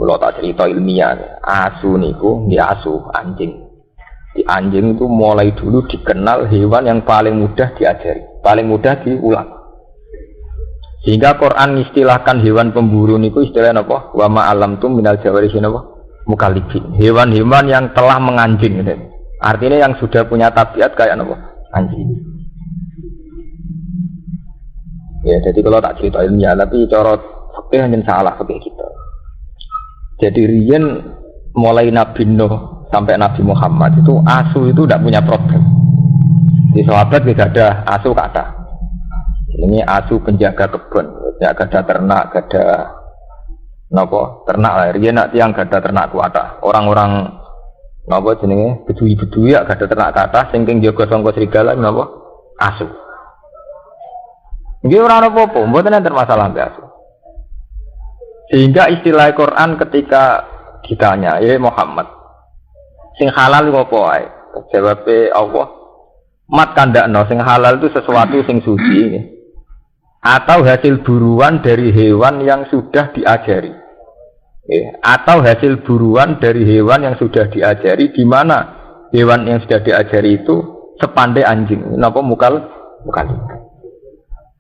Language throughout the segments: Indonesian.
Kalau tak cerita ilmiah, asu niku nggih asu anjing. Di anjing itu mulai dulu dikenal hewan yang paling mudah diajari, paling mudah diulang. Sehingga Quran istilahkan hewan pemburu niku istilahnya apa? Wa ma alamtum minal jawarihi napa? Mukallibin. Hewan-hewan yang telah menganjing gitu. Artinya yang sudah punya tabiat kayak apa? Anjing. Ya, jadi kalau tak cerita ilmiah, tapi cara fikih hanya salah fikih kita. Jadi riyen mulai Nabi Nuh sampai Nabi Muhammad itu asu itu tidak punya problem. Di sahabat tidak ada asu kata. Ini asu penjaga kebun, tidak ada ternak, ada nopo ternak lah. Riyen nak tiang ada ternak kuata. Orang-orang nopo jenenge bedui-bedui ya ada ternak kata. Singking jaga sangka serigala nopo asu. Nggih ora apa-apa, mboten enten masalah mbek asu. Sehingga istilah Quran ketika ditanya, ya Muhammad, sing halal apa wae? Jawabe Allah, mat kandakno sing halal itu sesuatu sing suci atau hasil buruan dari hewan yang sudah diajari. Atau hasil buruan dari hewan yang sudah diajari, di mana hewan yang sudah diajari itu sepandai anjing. Napa mukal.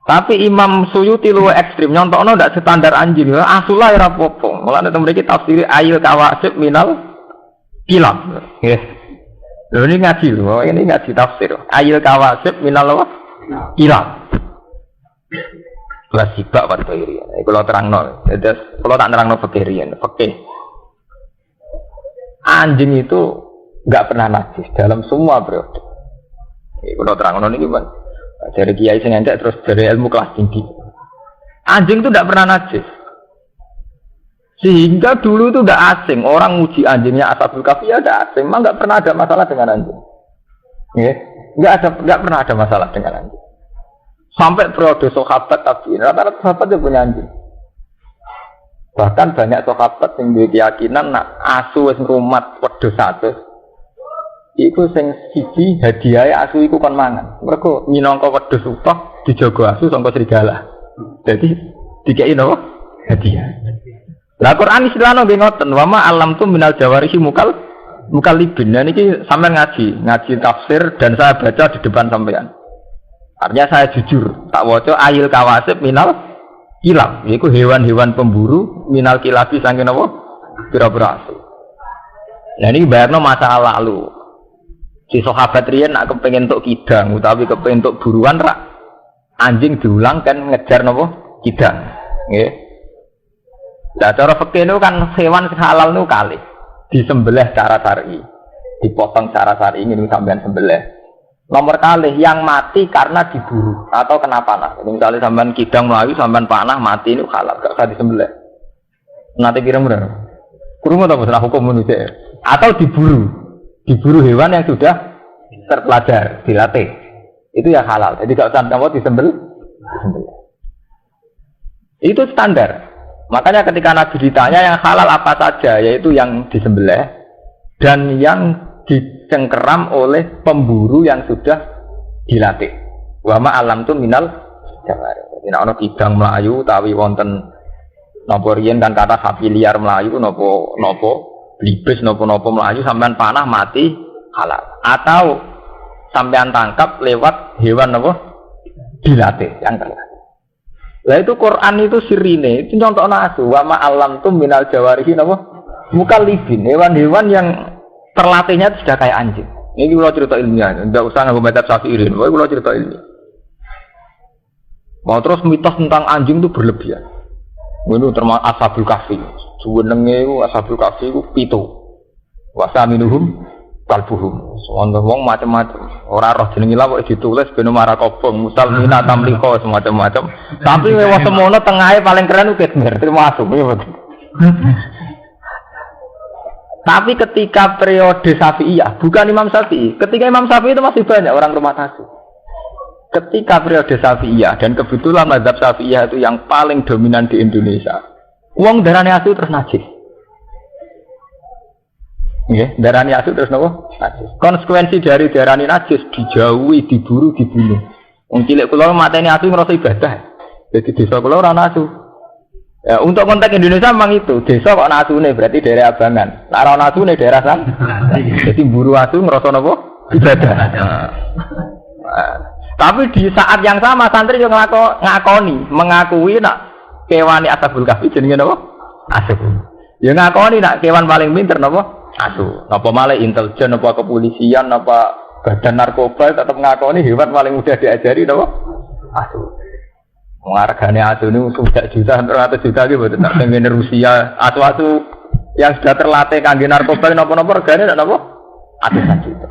Tapi Imam Suyuti luwih ekstrim, nyontokno ndak standar anjing. Asulah ora apa-apa. Mulane temen iki tafsir ayil kawasib minal kilab. Nggih. Lho ini ngaji lho, ini ngaji tafsir. Ayil kawasib minal apa? Kilab. Wasibak wa thairi. Kalau terangno, terus kalau tak nerangno fikirian, fikih. Anjing itu enggak pernah najis dalam semua periode. Kalau terangno niki, Bang. Dari kiai sing entek terus dari ilmu kelas tinggi. Anjing itu tidak pernah najis. Sehingga dulu itu tidak asing. Orang muji anjingnya Ashabul Kahfi ya tidak asing. Memang tidak pernah ada masalah dengan anjing. Tidak pernah ada masalah dengan anjing. Sampai periode sahabat tabi'in, rata-rata sahabat dia punya anjing. Bahkan banyak sahabat yang berkeyakinan nak asu wis ngrumat wedhus satu. Iku sing siji hadiah asu iku kon mangan. Mergo minangka wedhus utuh dijaga asu sangka serigala. Jadi dikeki napa? Hadiah. Lah Quran istilahno nggih ngoten, wa ma alamtum minal jawarihi mukallibin. Nah niki sampean ngaji tafsir dan saya baca di depan sampean. Artinya saya jujur, tak waca ayil kawasib minal kilab. Iku hewan-hewan pemburu minal kilabi saking napa? Pira-pira asu. Lah niki bayarno masa lalu. Si sahabat riyen nak kepengin entuk kidang utawi kepengin entuk buruan rak anjing diulang kan ngejar napa kidang nggih. Lah cara fikih niku kan hewan sing halal niku kalih disembelih secara syar'i, dipotong secara syar'i ngene sampean sembelih. Nomor kalih yang mati karena diburu atau kena panah. Jadi misalnya sampean kidang melayu sampean panah mati niku halal gak usah disembelih. Nanti kira-kira kurang atau masalah hukum manusia atau diburu hewan yang sudah terpelajar, dilatih. Itu ya halal. Jadi kalau sampai disembelih. Itu standar. Makanya ketika Nabi ditanya yang halal apa saja, yaitu yang disembelih dan yang dicengkeram oleh pemburu yang sudah dilatih. Wa ma alam tu minal jawari. Jadi ana kidang melayu tawi wonten napa riyen kan kata sapi liar melayu napa blibes nopo-nopo melayu sampean panah mati halal atau sampean tangkap lewat hewan nopo dilatih yang terlatih. Lah itu Quran itu sirine itu contohna asu wa ma alamtum minal jawarihi nopo mukallibin hewan-hewan yang terlatihnya sudah kayak anjing. Ini kalau cerita ilmiah, enggak usah nganggo madzhab Syafi'i. Pokoknya kalau cerita ilmiah. Mau terus mitos tentang anjing itu berlebihan. Ini termasuk Ashabul Kahfi. Jenenge Ashabul Kahfi ku 7. Wa saminuhum kalbuhum. Wong macam-macam. Ora roh jenenge lha kok ditulis ben marah kobong, musalmina tamliko semacam-macam. Tapi wewah semono tengahe paling keren ku Kitmir, termasuk. Tapi ketika periode Syafi'iyah, bukan Imam Syafi'i. Ketika Imam Syafi'i itu masih banyak orang rumah asu. Ketika periode Syafi'iyah dan kebetulan mazhab Syafi'iyah itu yang paling dominan di Indonesia. Wong darane asu terus najis. Nggih, darane asu terus napa? Najis. Konsekuensi dari darane najis dijauhi, diburu, dibunuh. Wong cilik kula mateni asu ngrasa ibadah. Jadi desa kula ora ana asu. Ya, untuk konteks Indonesia memang itu desa kok nasune berarti daerah abangan. Nek ora nasune daerah san. Jadi buru asu ngrasa napa? Ibadah. Tapi di saat yang sama santri yo ngakoni, mengakui nak kewan Ashabul Kahfi jenenge napa? Asu. Ya ngakoni nak kewan paling pinter napa? Asu. Napa malah intelijen napa kepolisian napa badan narkoba tetap ngakoni hewan paling mudah diajari napa? Asu. Hargane asu ini sudah juta, 100 juta gitu, tak pengen Rusia, asu-asu yang sudah terlatih kangge narkoba, nopo-nopo hargane tidak nopo, ratusan juta.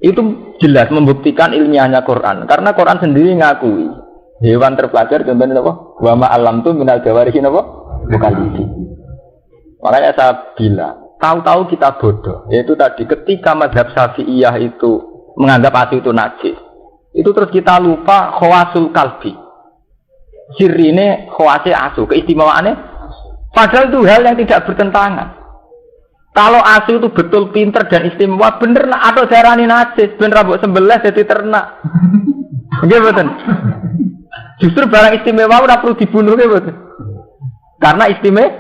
Itu jelas membuktikan ilmiahnya Quran, karena Quran sendiri ngakui hewan terpelajar contohnya nopo, wama alam tu minal jawarihi nopo, bukan itu. Makanya saya bilang, tahu-tahu kita bodoh, yaitu tadi ketika mazhab Syafi'iyah itu menganggap asu itu najis, itu terus kita lupa khawasul kalbi. Sirine khawasi asu, keistimewaannya padahal itu hal yang tidak bertentangan. Kalau asu itu betul pinter dan istimewa, bener nak atau darani najis, bener rambut sembelah jadi ternak. Nggih mboten. Justru barang istimewa ora perlu dibunuh nggih mboten. Karena istimewa,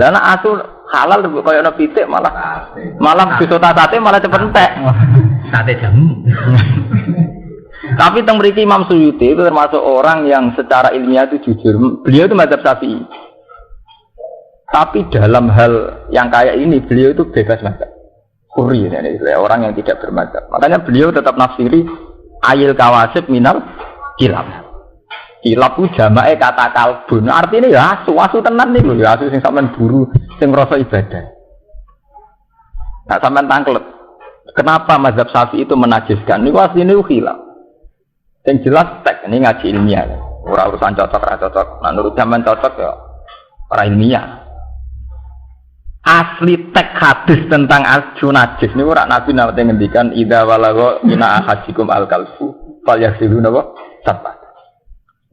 lha nek asu halal koyo ana pitik malah disota sate malah cepet entek. Sate jamu. Tapi teng mriki Imam Suyuti itu termasuk orang yang secara ilmiah itu jujur. Beliau itu mazhab Syafi'i. Tapi dalam hal yang kayak ini beliau itu bebas mazhab. Huri orang yang tidak bermazhab. Makanya beliau tetap nafsiri ayil kawasib minal kilab. Kilab itu jamae kata kalbun. Artinya ya asu tenan niku ya asu sing sampean buru sing ngrasa ibadah. Nah sampean tangklet. Kenapa mazhab Syafi'i itu menajiskan? Niku asline khilaf. Yang jelas tek ini ngaji ilmiah, orang urusan cocok, ora cocok. Nah, menurut zaman cocok ya orang ilmiah. Asli tek hadis tentang asu najis ini orang Nabi nanti ngendikan ida walago ina ahadikum al kalfu fal yasilu nabo sabat.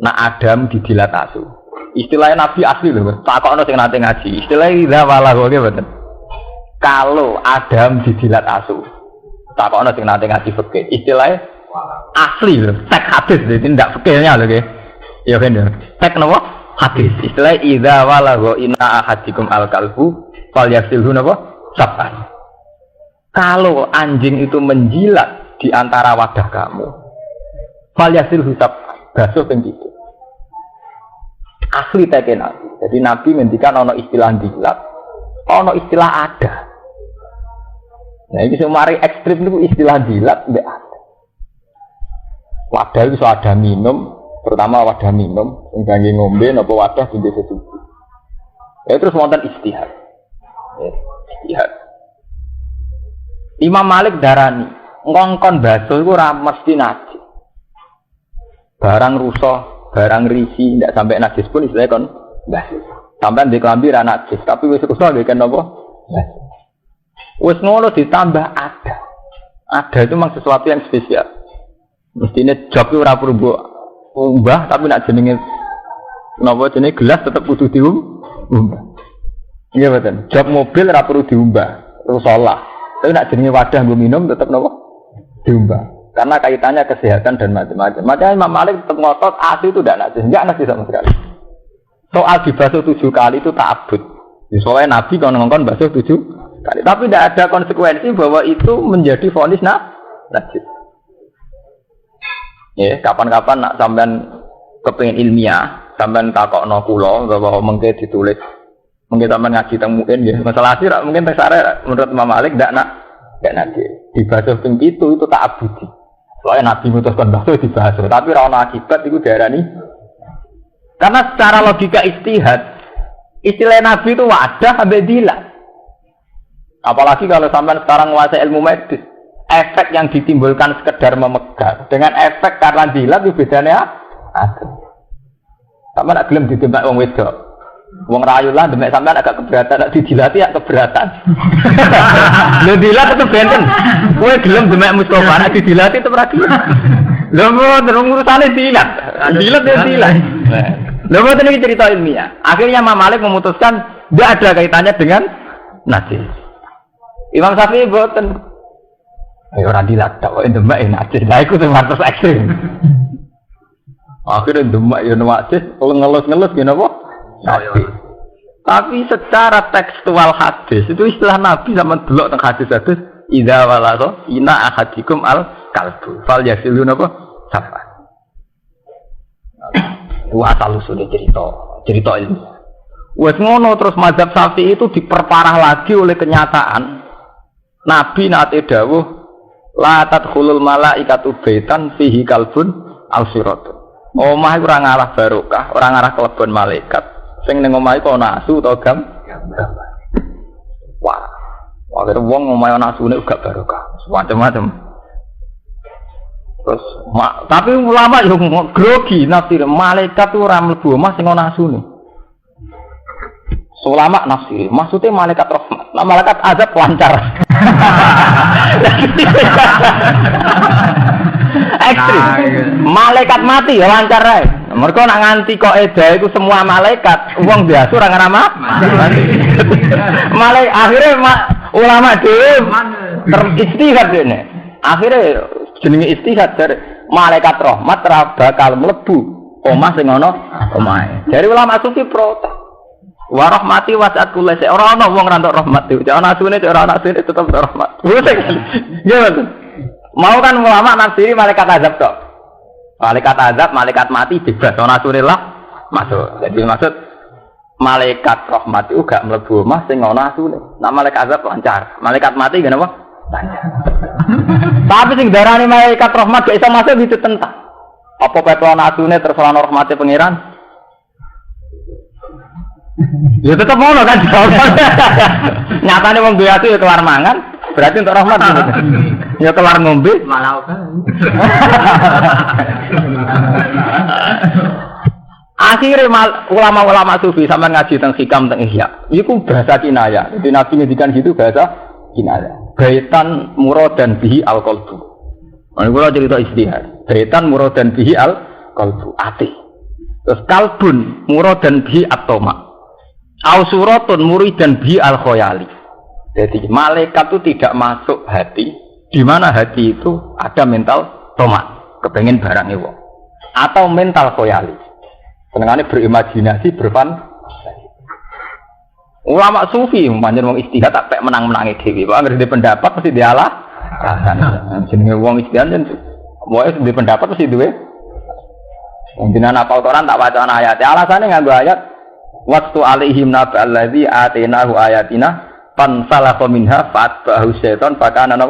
Nah Adam didilat asu. Istilahnya Nabi asli loh. Tak kok nasi nanti ngaji. Istilahnya ida walago gitu. Kalau Adam didilat asu, tak kok nasi nanti ngaji fikih. Istilahnya asli loh, tek hadis jadi tidak fikirnya loh, ya kan ya. Tek nopo hadis. Istilah idza walagha inna ahadikum al kalbu falyasilhu nopo saban. Kalau anjing itu menjilat di antara wadah kamu, falyasilhu saban. Basuh ping itu. Asli teke Nabi. Jadi Nabi ngendikan ono istilah jilat, ono istilah ada. Nah ini semari ekstrim itu istilah jilat mbek ada. Wadah itu ada minum, pertama wadah minum, ngangge ngombe, napa wadah tinggi sesuci. Ya terus wonten istihad. Istihad. Imam Malik darani, ngongkon basuh iku ora mesti najis. Barang rusak, barang risi, ndak sampai najis pun istilahnya kon basuh. Sampai di kelambi ra najis, tapi wis rusak nggih kan napa? Basuh. Wis ngono ditambah ada. Ada itu memang sesuatu yang spesial. Mestinya job itu ora perlu umbah tapi nak jenenge napa jenenge gelas tetep kudu diumbah. Iya betul. Job mobil ora perlu diumbah, rusalah. Tapi nak jenenge wadah nggo minum tetep napa diumbah. Karena kaitannya kesehatan dan macam-macam. Makanya Imam Malik tetap ngotot asu itu tidak najis, enggak najis sama sekali. Soal dibasuh 7 kali itu ta'abbud. Soalnya Nabi kalau ngongkon basuh 7 kali. Tapi tidak ada konsekuensi bahwa itu menjadi vonis najis. Ya, kapan-kapan nak sampean kepengin ilmiah, sampean takokno kula bahwa mengke ditulis, mengke sampean ngaji teng mungkin ya. Masalah sih mungkin tesare menurut Imam Malik ndak nanti dibasuh ping itu ta'abbudi. Soalnya Nabi mutuskan basuh dibasuh, tapi ora ana akibat iku diarani. Karena secara logika istihad, istilah Nabi itu wadah ambek dilat. Apalagi kalau sampean sekarang menguasai ilmu medis. Efek yang ditimbulkan sekedar memegang dengan efek karena jilat itu bedanya ada. Sama nak gelem ditembak wong wedok. Wong rayu lah demek sampean agak keberatan, nak dijilati ya keberatan. Lho dilat itu benten. Kowe gelem demek Mustofa nak dijilati itu ora gelem. Lho terus urusane dilat. Dilat ya dilat. Lho mboten iki cerita ilmiah. Akhirnya Imam Malik memutuskan tidak ada kaitannya dengan najis. Imam Syafi'i mboten. Orang dilat tak kok demek najis. Lah iku sing terus ekstrem. Akhirnya demek ya najis, ngelus-ngelus ngene apa? Nabi. Tapi secara tekstual hadis itu istilah Nabi sama delok teng hadis-hadis idza walagha ina ahadikum al kalbu fal yasilu napa sapa. Itu asal usulnya cerita ilmu. Wes ngono terus mazhab Syafi'i itu diperparah lagi oleh kenyataan Nabi nate dawuh la tadkhulul malaikatu baitan fihi kalbun al siratun. Omah iku ora ngarah barokah, ora ngarah kelebon malaikat. Sing ning omah iku ana asu utawa gambar. Wah. Akhire wong omah ana asune uga barokah. Macam-macam. Terus tapi ulama yo grogi nafsir malaikat ora mlebu omah sing ana asune. Ulama nafsir, maksudnya malaikat rahmat. Nah, malaikat azab lancar. Ekstrim. Malaikat mati ya lancar ae. Mergo nak nganti kok eda itu semua malaikat, wong biasa ora ngrama mati. Malaikat akhirnya ulama dhewe teristihad dene. Akhirnya jenenge istihad dari malaikat rahmat ora bakal mlebu omah sing ana omahe. Dari ulama sufi protes. Wa rahmati wasi'at kulli syai. Ora ana wong ra entuk rahmat iki. Ana asune ora ana asune tetep rahmat. Gimana? Mau kan ulama nafsiri malaikat azab tok. Malaikat azab, malaikat mati bebas. Ana asune lah masuk. Jadi maksud malaikat rahmat itu gak mlebu omah sing ana asune. Nah malaikat azab lancar. Malaikat mati gak apa? Lancar. Tapi sing darani malaikat rahmat gak iso masuk itu tentang. Apa peto ana asune terus ana rahmate pangeran? Ya tetap ngono kan jawaban. Nyatane wong duwe ati ya kelar mangan, berarti untuk rahmat gitu. Ya kelar ngombe malah kan. Akhire ulama-ulama sufi sampean ngaji teng hikam teng ihya. Iku bahasa kinaya. Jadi Nabi ngendikan gitu bahasa kinaya. Baitan muradan bihi al-qalbu. Ana kula cerita istihad. Baitan muradan bihi al-qalbu, ati. Terus kalbun muradan bihi at-tama. Au suratun muridan bi al khoyali. Jadi malaikat itu tidak masuk hati, di mana hati itu ada mental tomat, kepengen barang itu, atau mental khoyali. Senengane berimajinasi, berfantasi. Ulama sufi manjen wong istihad tak pek menang-menangi dhewe. Kok anggere pendapat mesti dialah. Jenenge wong istihad yen wae di pendapat mesti duwe. Wong jenengan apal Quran tak waca ayat. Alasane nganggo ayat waktu alaihim naba alladzi atainahu ayatina fansalakha minha fatba'ahu syaitan fakana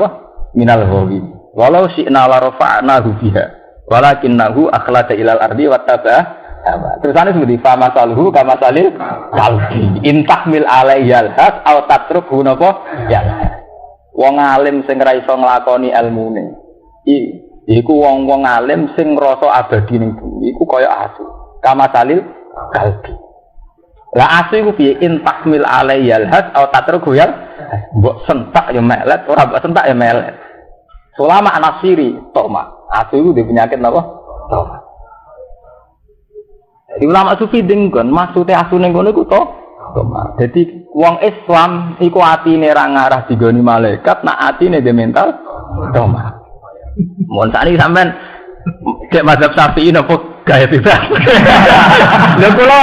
minal ghawin walau syi'na la rafa'nahu biha walakinnahu akhlada ilal ardi wattaba'a hawa. Terusane seperti fama salhu kama salil qalbi in tahmil alaihal has au tatrukhu napa ya. Wong alim sing ra iso nglakoni ilmune iku wong-wong alim sing ngrasa abadi ning bumi iku kaya asu kama salil qalbi. Lah asu iku piye in tahmil alaiyal has au tatruku ya mbok sentak ya melet ora mbok sentak ya melet. Ulama nafsiri toma asu iku duwe penyakit napa? Toma. Jadi ulama sufi dengkon maksude asu ning ngono iku toma. Jadi wong Islam iku atine ra ngarah digoni malaikat, nak atine dhe mental toma. Mun sakniki sampean cek mazhab Syafi'i napa gaya bebas. Lha kula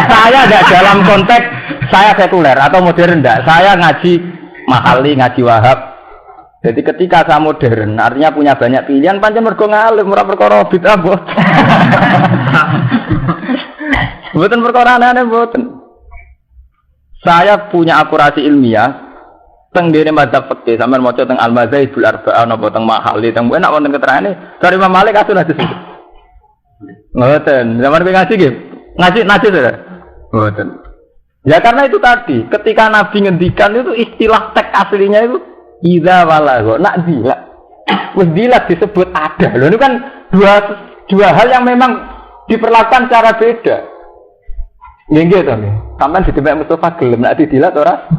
saya enggak dalam konteks saya sekuler atau modern enggak. Saya ngaji Mahali, ngaji Wahab. Jadi ketika saya modern, artinya punya banyak pilihan, pancen mergo ngalim ora perkara bid'ah mboten. Mboten perkara aneh mboten. Saya punya akurasi ilmiah teng dene mazhab fikih, sampean maca teng Al-Mazhabul Arba'ah napa teng Mahali, teng enak wonten keterangane dari Imam Malik asun hadis. Ngoten, zaman kowe ngaji nggih. Ngaji to. Ngoten. Ya karena itu tadi, ketika Nabi ngendikan itu istilah teks aslinya itu idza walagha, nak dilak. Wis dilak disebut ada. Lho ini kan dua hal yang memang diperlakukan secara beda. Nggih to nggih. Sampeyan ditemek Mustafa gelem nak dilak ora?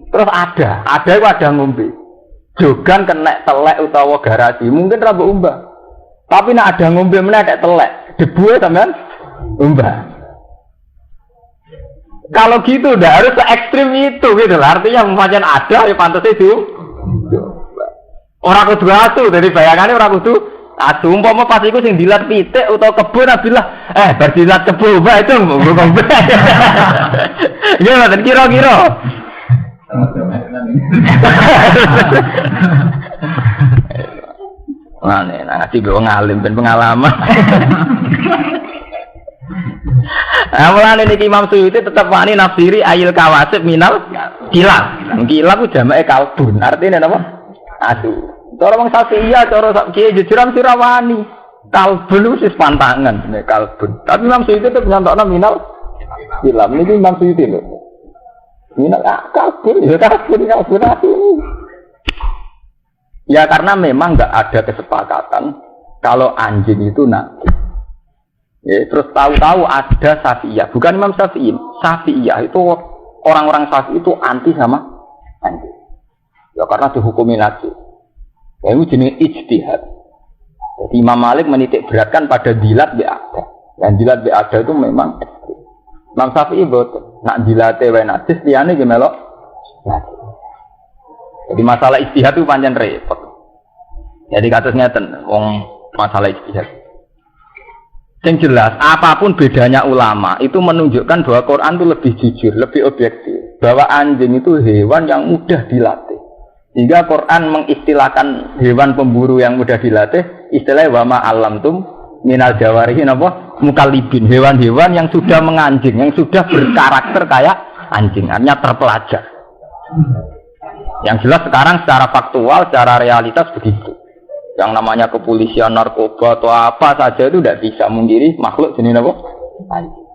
Terus ada itu ada ngombe. Jogan kena telek utawa garasi, mungkin ra mbok umbah. Tapi nak ada ngombe meneh nek telek, debu sampean umbah. Kalau gitu udah harus se ekstrim itu gitu lah. Artinya macam ada ya pantas itu. Orang kudu asu, dari bayangannya orang kudu Aduh, umpama pas iku sing dilat pitik utawa kebun abilah bar dilat kebun itu ngomong. Nggih mboten kira-kira. Ngaji be wong alim ben pengalaman. Mulane niki Imam Suyuti tetep wani nafsiri ayil kawasib minal kilab. Kilab ku jamake kalbun. Artine napa? Aduh. Cara wong Syafi'iyah, cara kiye jujuran sirawani. Kalbun wis pantangan nek kalbun. Tapi Imam Suyuti tetep nyantokna minal kilab. Niki Imam Suyuti lho. Minal kalbun, ya kalbun ya karena memang nggak ada kesepakatan kalau anjing itu najis. Ya, terus tahu-tahu ada Syafi'iyah, bukan Imam Syafi'i. Syafi'iyah itu orang-orang Syafi'i itu anti sama anjing. Ya karena dihukumi najis. Ya itu jenis ijtihad. Jadi Imam Malik menitik beratkan pada dilat bi'ada. Dan dilat bi'ada itu memang ekstrim. Imam Syafi'i betul. Nak dilate wae najis liyane ge melok najis. Jadi masalah ijtihad itu pancen repot. Jadi kados ngeten wong masalah ijtihad. Yang jelas apapun bedanya ulama itu menunjukkan bahwa Quran itu lebih jujur, lebih objektif. Bahwa anjing itu hewan yang mudah dilatih. Hingga Quran mengistilahkan hewan pemburu yang mudah dilatih istilahnya wa ma alamtum minal jawarihi napa mukallibin, hewan-hewan yang sudah menganjing, yang sudah berkarakter kayak anjing, artinya terpelajar. Yang jelas sekarang secara faktual, secara realitas begitu. Yang namanya kepolisian, narkoba atau apa saja itu tidak bisa mengiri makhluk jenis apa? Anjing.